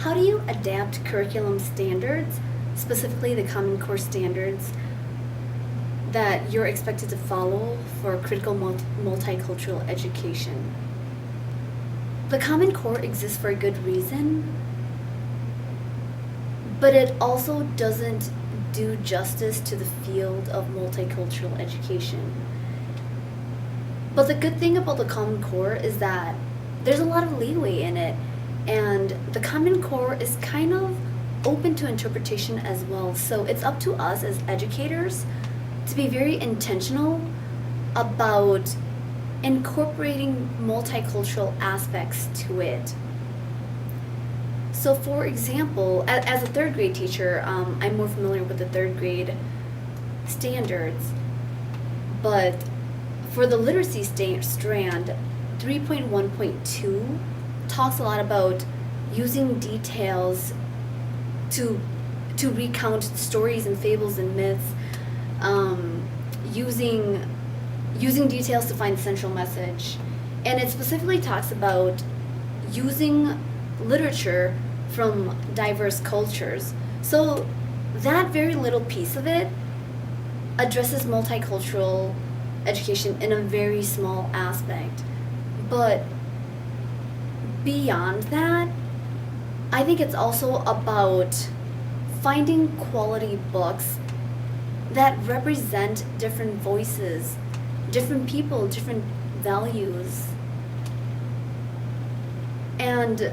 how do you adapt curriculum standards, specifically the Common Core standards, that you're expected to follow for critical multicultural education? The Common Core exists for a good reason, but it also doesn't do justice to the field of multicultural education. But the good thing about the Common Core is that there's a lot of leeway in it, and the Common Core is kind of open to interpretation as well. So it's up to us as educators to be very intentional about incorporating multicultural aspects to it. So for example, as a third grade teacher, I'm more familiar with the third grade standards, but for the literacy strand, 3.1.2 talks a lot about using details to recount stories and fables and myths, using details to find the central message. And it specifically talks about using literature from diverse cultures. So that very little piece of it addresses multicultural education in a very small aspect. But beyond that, I think it's also about finding quality books that represent different voices, different people, different values. And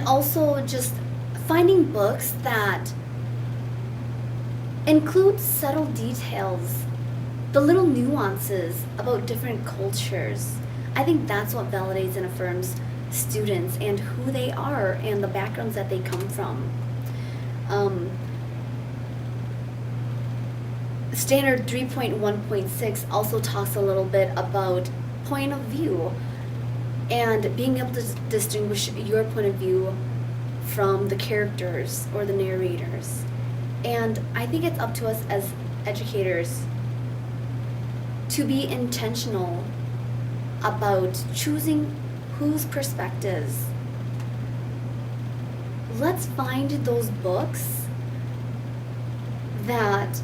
also just finding books that include subtle details, the little nuances about different cultures. I think that's what validates and affirms students and who they are and the backgrounds that they come from. Standard 3.1.6 also talks a little bit about point of view and being able to distinguish your point of view from the characters or the narrators. And I think it's up to us as educators to be intentional about choosing whose perspectives. Let's find those books that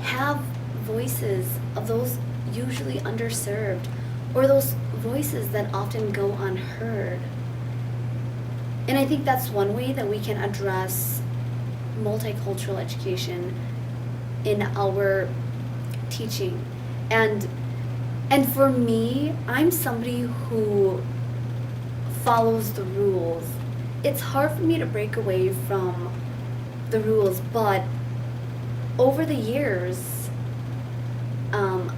have voices of those usually underserved, or those voices that often go unheard. And I think that's one way that we can address multicultural education in our teaching. And for me, I'm somebody who follows the rules. It's hard for me to break away from the rules, but over the years,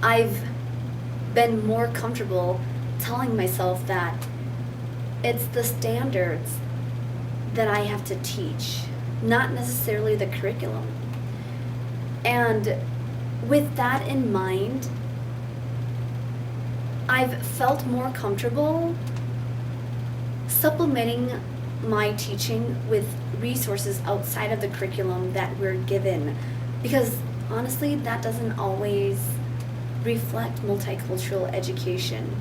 I've been more comfortable telling myself that it's the standards that I have to teach, not necessarily the curriculum. And with that in mind, I've felt more comfortable supplementing my teaching with resources outside of the curriculum that we're given, because honestly, that doesn't always reflect multicultural education.